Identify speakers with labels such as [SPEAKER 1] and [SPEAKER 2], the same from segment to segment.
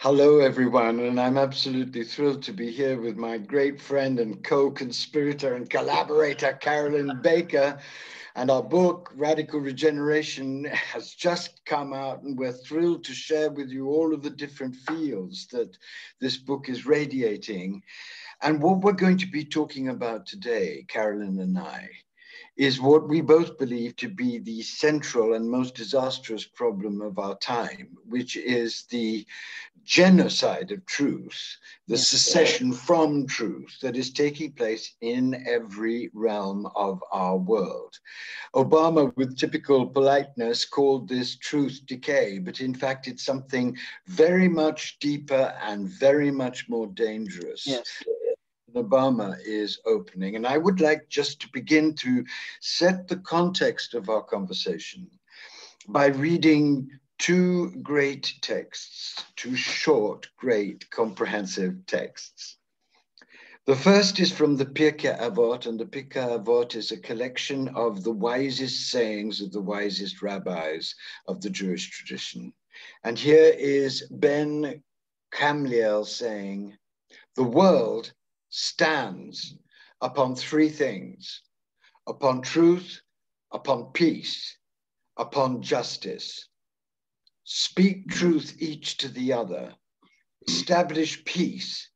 [SPEAKER 1] Hello, everyone, and I'm absolutely thrilled to be here with my great friend and co-conspirator and collaborator, Carolyn Baker. And our book, Radical Regeneration, has just come out, and we're thrilled to share with you all of the different fields that this book is radiating. And what we're going to be talking about today, Carolyn and I, is what we both believe to be the central and most disastrous problem of our time, which is the genocide of truth, the secession from truth that is taking place in every realm of our world. Obama, with typical politeness, called this truth decay, but in fact, it's something very much deeper and very much more dangerous.
[SPEAKER 2] Yes.
[SPEAKER 1] Obama is opening. And I would like just to begin to set the context of our conversation by reading two great texts, two short, great, comprehensive texts. The first is from the Pirkei Avot, and the Pirkei Avot is a collection of the wisest sayings of the wisest rabbis of the Jewish tradition. And here is Ben Gamliel saying, "The world stands upon three things: upon truth, upon peace, upon justice. Speak truth each to the other, establish peace,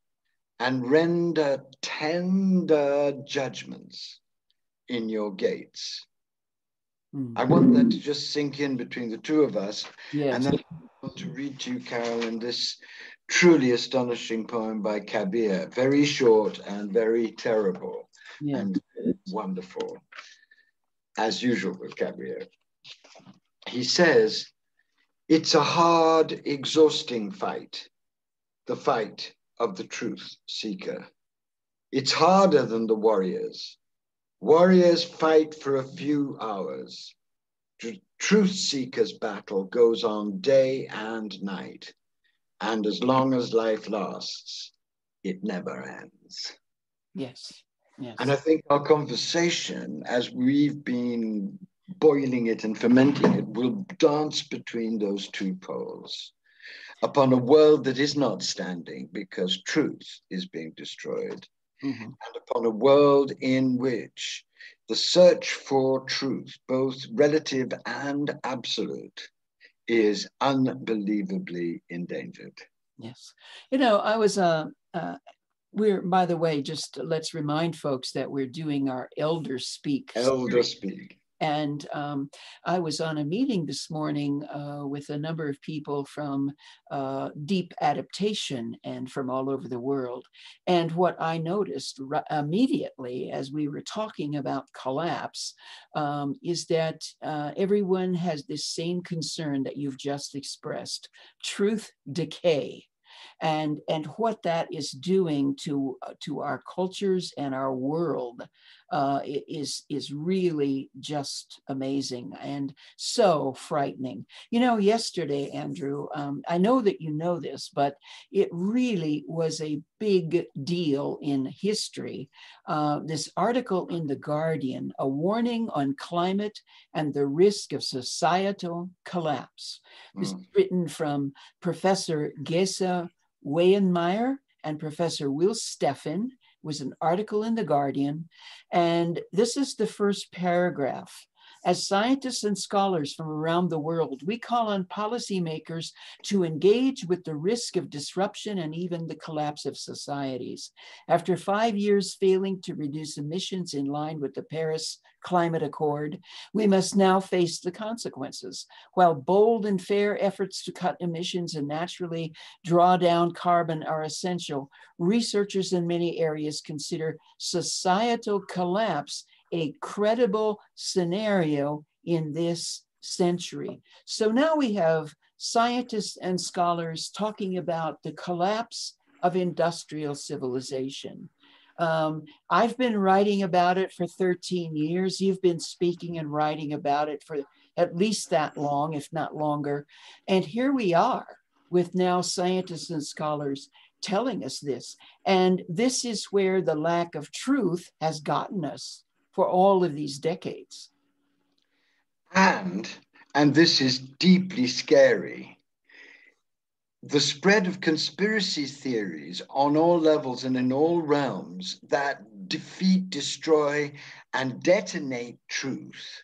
[SPEAKER 1] and render tender judgments in your gates." I want that to just sink in between the two of us.
[SPEAKER 2] Yes.
[SPEAKER 1] And then I want to read to you, Carolyn, this truly astonishing poem by Kabir, very short and very terrible and wonderful, as usual with Kabir. He says, "It's a hard, exhausting fight, the fight of the truth seeker. It's harder than the warriors. Warriors fight for a few hours. Truth seekers' battle goes on day and night. And as long as life lasts, it never ends."
[SPEAKER 2] Yes. Yes.
[SPEAKER 1] And I think our conversation, as we've been boiling it and fermenting it, will dance between those two poles upon a world that is not standing because truth is being destroyed, and upon a world in which the search for truth, both relative and absolute, is unbelievably endangered.
[SPEAKER 2] Yes. You know, I was, we're, by the way, just let's remind folks that we're doing our Elderspeak.
[SPEAKER 1] Elderspeak.
[SPEAKER 2] And I was on a meeting this morning with a number of people from deep adaptation and from all over the world. And what I noticed immediately as we were talking about collapse is that everyone has this same concern that you've just expressed: truth decay. And what that is doing to our cultures and our world is really just amazing and so frightening. You know, yesterday, Andrew, I know that you know this, but it really was a big deal in history. This article in The Guardian, "A Warning on Climate and the Risk of Societal Collapse." This is written from Professor Gesa Weyenmeyer and Professor Will Steffen. Was an article in The Guardian. And this is the first paragraph. "As scientists and scholars from around the world, we call on policymakers to engage with the risk of disruption and even the collapse of societies. After 5 years failing to reduce emissions in line with the Paris Climate Accord, we must now face the consequences. While bold and fair efforts to cut emissions and naturally draw down carbon are essential, researchers in many areas consider societal collapse a credible scenario in this century." So now we have scientists and scholars talking about the collapse of industrial civilization. I've been writing about it for 13 years. You've been speaking and writing about it for at least that long, if not longer. And here we are with now scientists and scholars telling us this. And this is where the lack of truth has gotten us for all of these decades.
[SPEAKER 1] And this is deeply scary, the spread of conspiracy theories on all levels and in all realms that defeat, destroy, and detonate truth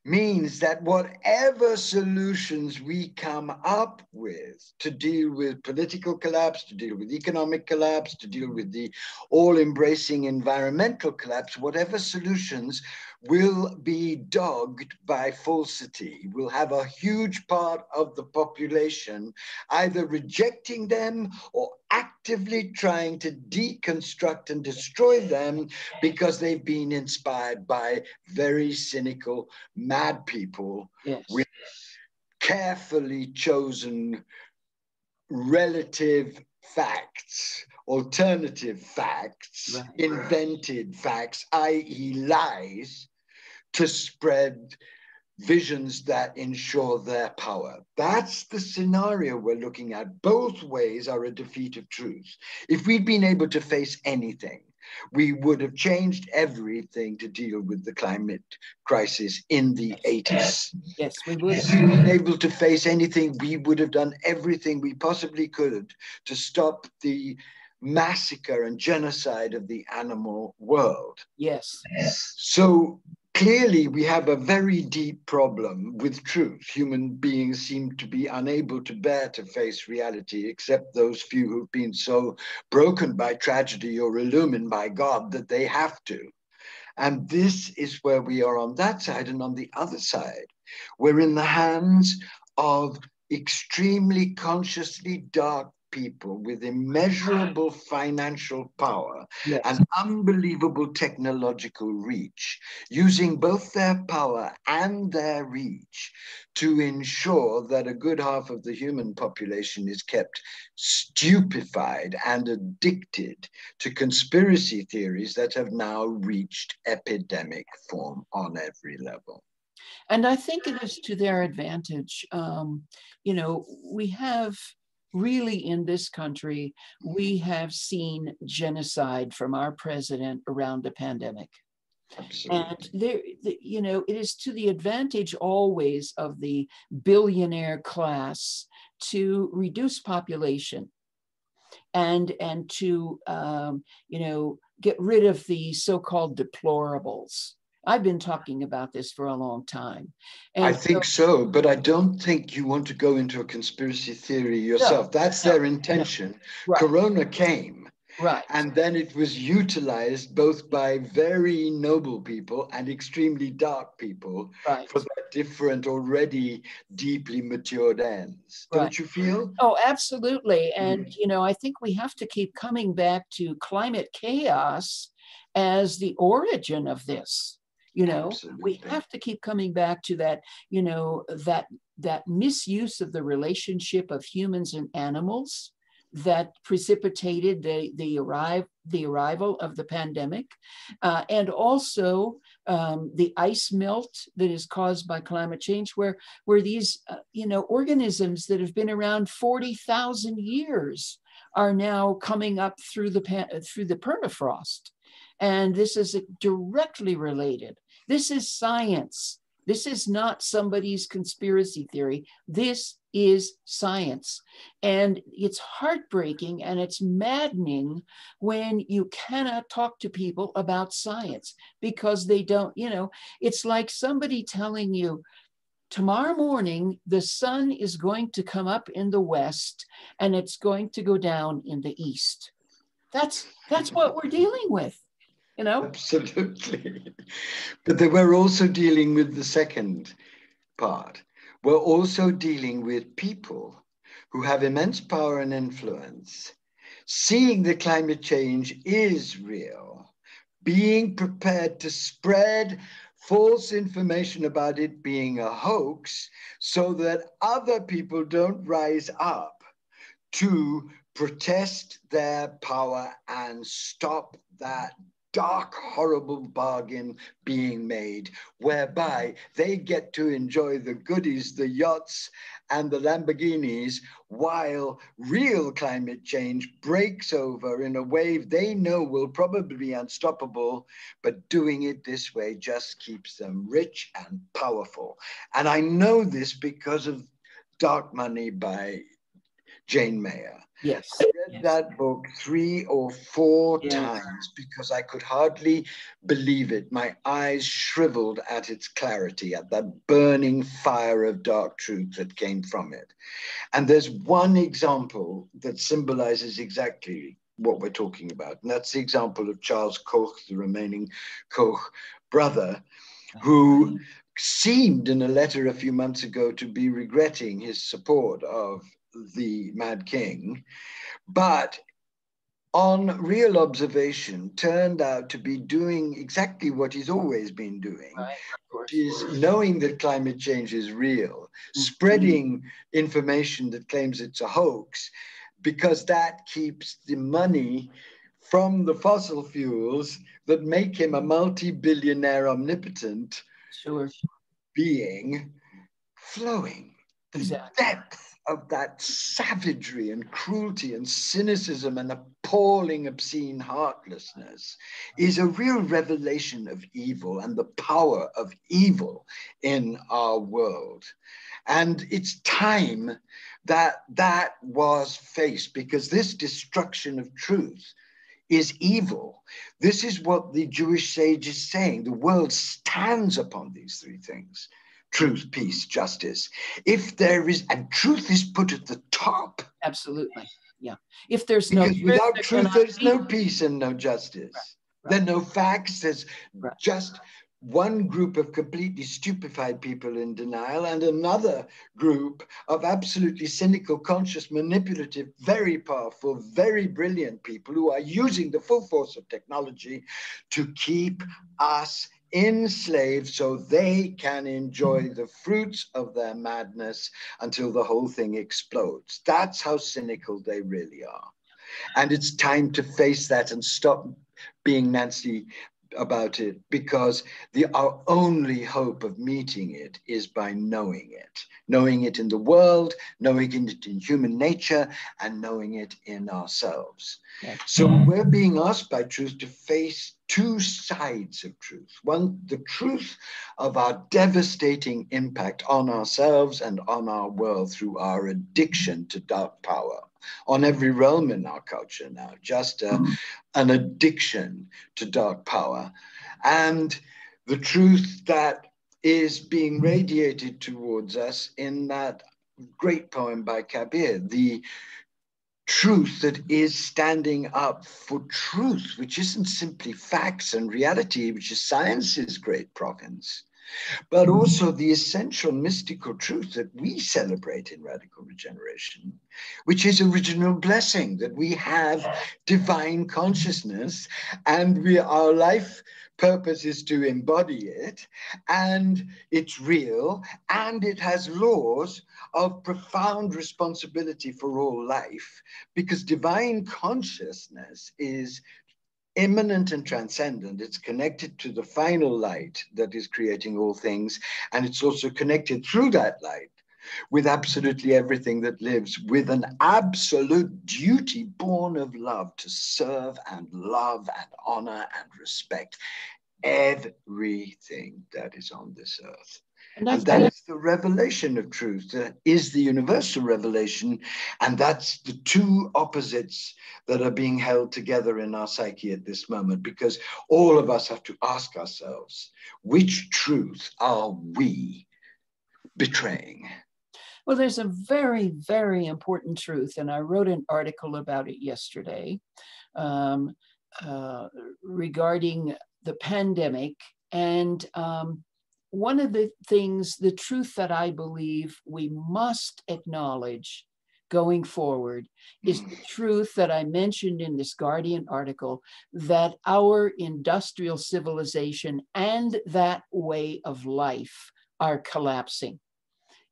[SPEAKER 1] means that whatever solutions we come up with to deal with political collapse, to deal with economic collapse, to deal with the all-embracing environmental collapse, whatever solutions will be dogged by falsity, will have a huge part of the population either rejecting them or actively trying to deconstruct and destroy them because they've been inspired by very cynical, mad people with carefully chosen relative facts, alternative facts, invented facts, i.e. lies, to spread visions that ensure their power. That's the scenario we're looking at. Both ways are a defeat of truth. If we'd been able to face anything, we would have changed everything to deal with the climate crisis in the 80s.
[SPEAKER 2] Yes, we would.
[SPEAKER 1] If we'd been able to face anything, we would have done everything we possibly could to stop the massacre and genocide of the animal world.
[SPEAKER 2] Yes.
[SPEAKER 1] So clearly, we have a very deep problem with truth. Human beings seem to be unable to bear to face reality, except those few who've been so broken by tragedy or illumined by God that they have to. And this is where we are on that side. And on the other side, we're in the hands of extremely consciously dark people with immeasurable financial power and unbelievable technological reach, using both their power and their reach to ensure that a good half of the human population is kept stupefied and addicted to conspiracy theories that have now reached epidemic form on every level.
[SPEAKER 2] And I think it is to their advantage. You know, we have really in this country, we have seen genocide from our president around the pandemic. Absolutely. And there, you know, it is to the advantage always of the billionaire class to reduce population and to, you know, get rid of the so-called deplorables. I've been talking about this for a long time. And
[SPEAKER 1] I think so, but I don't think you want to go into a conspiracy theory yourself. No, that's their intention. No. Right. Corona came.
[SPEAKER 2] Right.
[SPEAKER 1] And then it was utilized both by very noble people and extremely dark people for their different, already deeply matured ends. Don't you feel?
[SPEAKER 2] Oh, absolutely. And, you know, I think we have to keep coming back to climate chaos as the origin of this. You know, absolutely. We have to keep coming back to that, you know, that misuse of the relationship of humans and animals that precipitated the arrival of the pandemic, and also the ice melt that is caused by climate change, where these you know, organisms that have been around 40,000 years are now coming up through the permafrost. And this is directly related. This is science. This is not somebody's conspiracy theory. This is science. And it's heartbreaking and it's maddening when you cannot talk to people about science because they don't, you know, it's like somebody telling you, tomorrow morning, the sun is going to come up in the west and it's going to go down in the east. That's what we're dealing with. You know?
[SPEAKER 1] Absolutely. But they were also dealing with the second part. We're also dealing with people who have immense power and influence, seeing that climate change is real, being prepared to spread false information about it being a hoax so that other people don't rise up to protest their power and stop that dark, horrible bargain being made, whereby they get to enjoy the goodies, the yachts, and the Lamborghinis, while real climate change breaks over in a wave they know will probably be unstoppable, but doing it this way just keeps them rich and powerful. And I know this because of Dark Money by Jane Mayer.
[SPEAKER 2] Yes.
[SPEAKER 1] I read that book 3 or 4
[SPEAKER 2] Yes.
[SPEAKER 1] times because I could hardly believe it. My eyes shriveled at its clarity, at that burning fire of dark truth that came from it. And there's one example that symbolizes exactly what we're talking about. And that's the example of Charles Koch, the remaining Koch brother, who seemed in a letter a few months ago to be regretting his support of the Mad King, but on real observation turned out to be doing exactly what he's always been doing, which is knowing that climate change is real, spreading information that claims it's a hoax, because that keeps the money from the fossil fuels that make him a multi-billionaire omnipotent being flowing. The depth of that savagery and cruelty and cynicism and appalling, obscene heartlessness is a real revelation of evil and the power of evil in our world. And it's time that that was faced, because this destruction of truth is evil. This is what the Jewish sage is saying. The world stands upon these 3 things: truth, peace, justice. If there is, and truth is put at the top.
[SPEAKER 2] Absolutely. Yeah. If there's no
[SPEAKER 1] truth, without truth, there's no peace and no justice.
[SPEAKER 2] Right.
[SPEAKER 1] There are no facts. There's just one group of completely stupefied people in denial and another group of absolutely cynical, conscious, manipulative, very powerful, very brilliant people who are using the full force of technology to keep us enslaved so they can enjoy the fruits of their madness until the whole thing explodes. That's how cynical they really are. And it's time to face that and stop being Nancy about it, because our only hope of meeting it is by knowing it in the world, knowing it in human nature, and knowing it in ourselves. Yes. So we're being asked by truth to face 2 sides of truth. One, the truth of our devastating impact on ourselves and on our world through our addiction to dark power on every realm in our culture now, just an addiction to dark power. And the truth that is being radiated towards us in that great poem by Kabir, the truth that is standing up for truth, which isn't simply facts and reality, which is science's great province, but also the essential mystical truth that we celebrate in radical regeneration, which is original blessing, that we have divine consciousness and our life purpose is to embody it, and it's real, and it has laws of profound responsibility for all life, because divine consciousness is immanent and transcendent. It's connected to the final light that is creating all things, and it's also connected through that light with absolutely everything that lives, with an absolute duty born of love to serve and love and honor and respect everything that is on this earth. And that is the revelation of truth, that is the universal revelation. And that's the 2 opposites that are being held together in our psyche at this moment, because all of us have to ask ourselves, which truth are we betraying?
[SPEAKER 2] Well, there's a very, very important truth, and I wrote an article about it yesterday regarding the pandemic. And one of the things, the truth that I believe we must acknowledge going forward is the truth that I mentioned in this Guardian article, that our industrial civilization and that way of life are collapsing.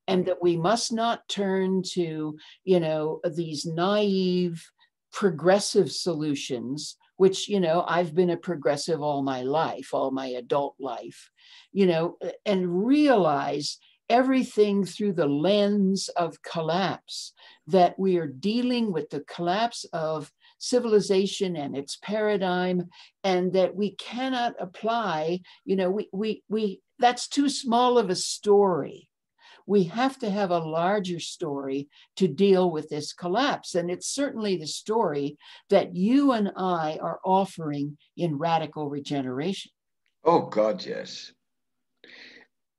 [SPEAKER 2] And that we must not turn to, these naive, progressive solutions, which, I've been a progressive all my life, all my adult life, and realize everything through the lens of collapse, that we are dealing with the collapse of civilization and its paradigm, and that we cannot apply, that's too small of a story. we have to have a larger story to deal with this collapse. And it's certainly the story that you and I are offering in Radical Regeneration.
[SPEAKER 1] Oh, God, yes.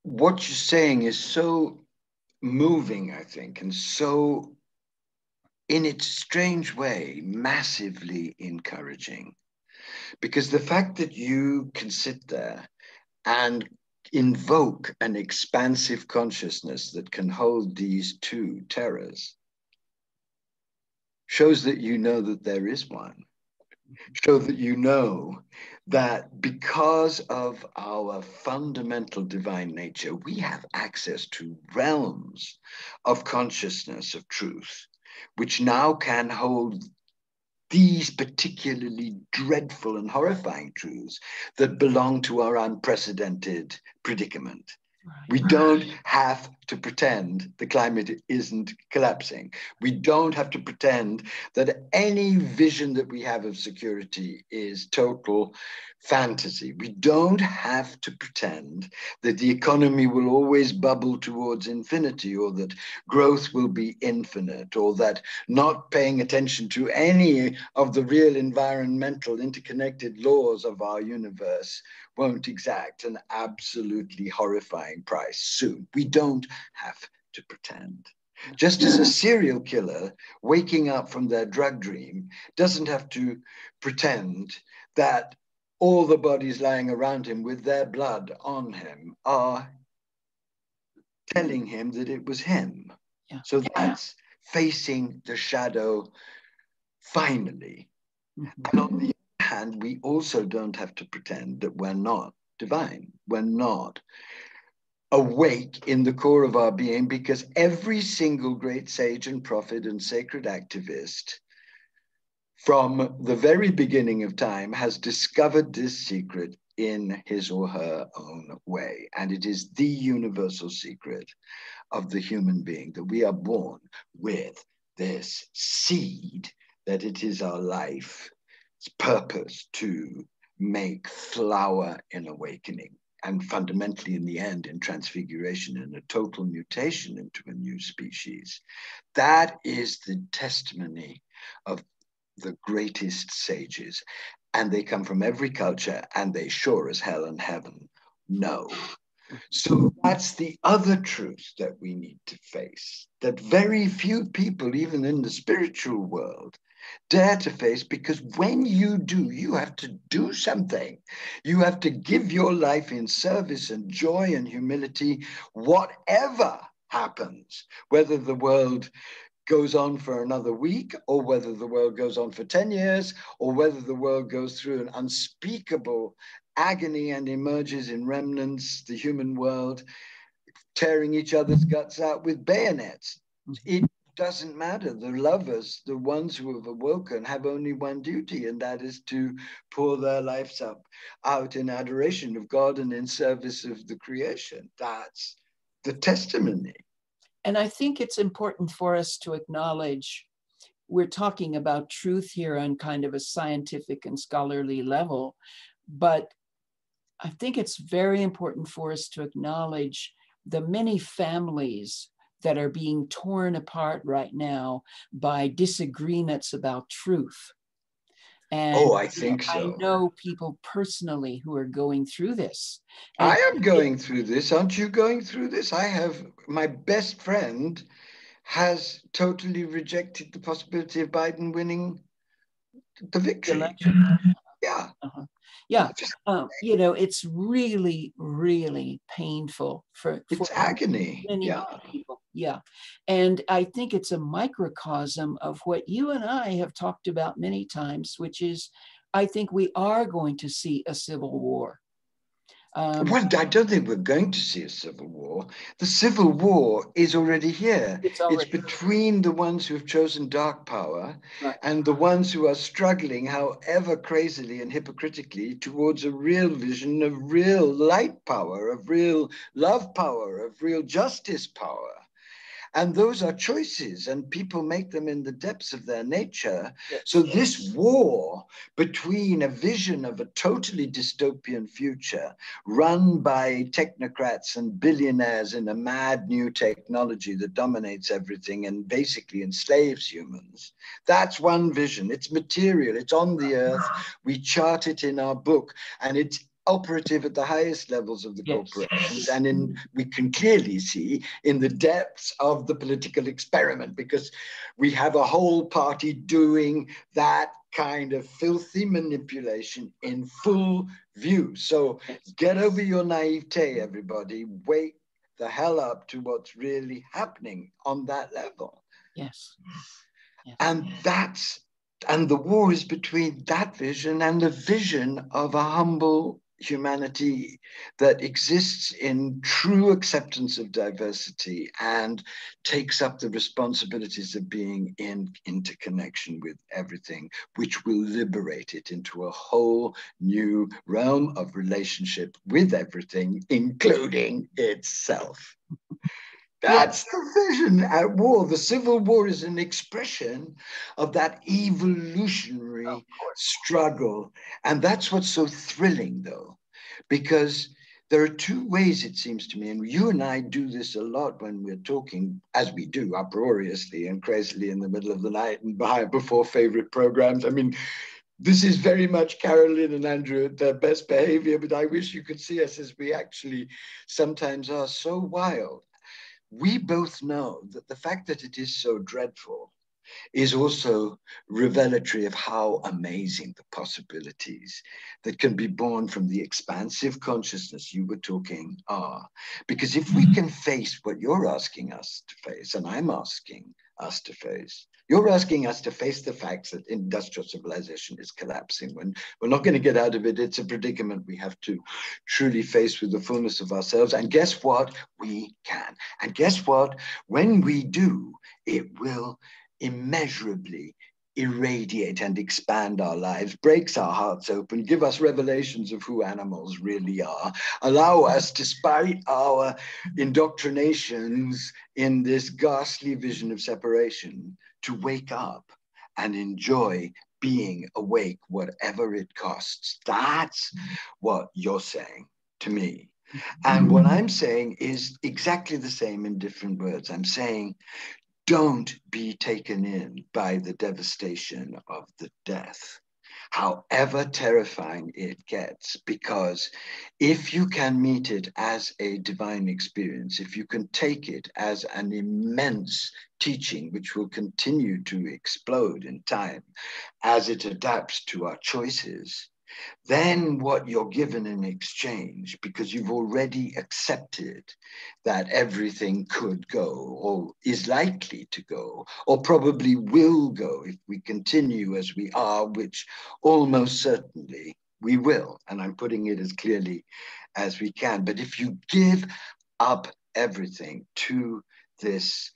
[SPEAKER 1] What you're saying is so moving, I think, and so, in its strange way, massively encouraging. Because the fact that you can sit there and invoke an expansive consciousness that can hold these two terrors shows that you know that there is one. Show that you know that because of our fundamental divine nature, we have access to realms of consciousness, of truth, which now can hold these particularly dreadful and horrifying truths that belong to our unprecedented predicament. We don't have to pretend the climate isn't collapsing. We don't have to pretend that any vision that we have of security is total fantasy. We don't have to pretend that the economy will always bubble towards infinity, or that growth will be infinite, or that not paying attention to any of the real environmental interconnected laws of our universe won't exact an absolutely horrifying price soon. We don't have to pretend. Just as a serial killer waking up from their drug dream doesn't have to pretend that all the bodies lying around him with their blood on him are telling him that it was him.
[SPEAKER 2] Yeah.
[SPEAKER 1] So that's facing the shadow finally. And on the other hand, we also don't have to pretend that we're not divine. We're not awake in the core of our being, because every single great sage and prophet and sacred activist from the very beginning of time has discovered this secret in his or her own way. And it is the universal secret of the human being, that we are born with this seed, that it is our life's purpose to make flower in awakening, and fundamentally in the end in transfiguration and a total mutation into a new species. That is the testimony of the greatest sages, and they come from every culture, and they sure as hell in heaven know. So that's the other truth that we need to face, that very few people, even in the spiritual world, dare to face, because when you do, you have to do something. You have to give your life in service and joy and humility, whatever happens, whether the world goes on for another week, or whether the world goes on for 10 years, or whether the world goes through an unspeakable agony and emerges in remnants, the human world, tearing each other's guts out with bayonets. It doesn't matter. The lovers, the ones who have awoken, have only one duty, and that is to pour their lives out in adoration of God and in service of the creation. That's the testimony.
[SPEAKER 2] And I think it's important for us to acknowledge, we're talking about truth here on kind of a scientific and scholarly level, but I think it's very important for us to acknowledge the many families that are being torn apart right now by disagreements about truth. And
[SPEAKER 1] I think so.
[SPEAKER 2] I know people personally who are going through this.
[SPEAKER 1] And I am going through this. Aren't you going through this? I have, my best friend has totally rejected the possibility of Biden winning the victory.
[SPEAKER 2] Election.
[SPEAKER 1] Yeah.
[SPEAKER 2] Uh-huh. Yeah. It's really, really painful for
[SPEAKER 1] agony.
[SPEAKER 2] Many people. Yeah. And I think it's a microcosm of what you and I have talked about many times, which is, I think we are going to see a civil war.
[SPEAKER 1] Well, I don't think we're going to see a civil war. The civil war is already here. It's between the ones who have chosen dark power and the ones who are struggling, however crazily and hypocritically, towards a real vision of real light power, of real love power, of real justice power. And those are choices, and people make them in the depths of their nature.
[SPEAKER 2] Yes.
[SPEAKER 1] So this war between a vision of a totally dystopian future run by technocrats and billionaires in a mad new technology that dominates everything and basically enslaves humans, that's one vision. It's material, it's on the earth. We chart it in our book, and it's operative at the highest levels of the corporations. And we can clearly see in the depths of the political experiment, because we have a whole party doing that kind of filthy manipulation in full view. So get over your naivete, everybody. Wake the hell up to what's really happening on that level.
[SPEAKER 2] Yes. Yes.
[SPEAKER 1] And the war is between that vision and the vision of a humble humanity that exists in true acceptance of diversity and takes up the responsibilities of being in interconnection with everything, which will liberate it into a whole new realm of relationship with everything, including itself. That's the vision at war. The Civil War is an expression of that evolutionary struggle. And that's what's so thrilling, though, because there are two ways, it seems to me, and you and I do this a lot when we're talking, as we do, uproariously and crazily in the middle of the night and before favorite programs. I mean, this is very much Carolyn and Andrew at their best behavior, but I wish you could see us as we actually sometimes are so wild. We both know that the fact that it is so dreadful is also revelatory of how amazing the possibilities that can be born from the expansive consciousness you were talking are. Because if we can face what you're asking us to face, and I'm asking us to face, you're asking us to face the facts that industrial civilization is collapsing. When we're not going to get out of it, it's a predicament we have to truly face with the fullness of ourselves. And guess what? We can. And guess what? When we do, it will immeasurably irradiate and expand our lives, breaks our hearts open, give us revelations of who animals really are, allow us, despite our indoctrinations in this ghastly vision of separation, to wake up and enjoy being awake, whatever it costs. That's what you're saying to me. And what I'm saying is exactly the same in different words. I'm saying, don't be taken in by the devastation of the death, however terrifying it gets, because if you can meet it as a divine experience, if you can take it as an immense teaching, which will continue to explode in time as it adapts to our choices, then what you're given in exchange, because you've already accepted that everything could go or is likely to go or probably will go if we continue as we are, which almost certainly we will. And I'm putting it as clearly as we can. But if you give up everything to this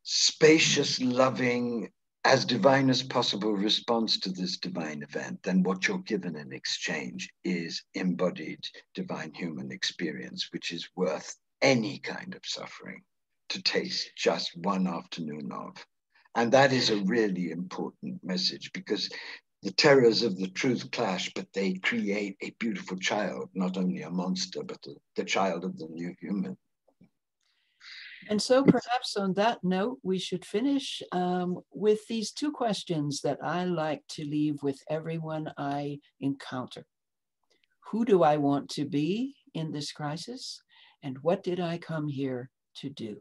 [SPEAKER 1] spacious, loving, as divine as possible response to this divine event, then what you're given in exchange is embodied divine human experience, which is worth any kind of suffering to taste just one afternoon of. And that is a really important message, because the terrors of the truth clash, but they create a beautiful child, not only a monster, but the child of the new human.
[SPEAKER 2] And so perhaps on that note, we should finish with these two questions that I like to leave with everyone I encounter. Who do I want to be in this crisis? And what did I come here to do?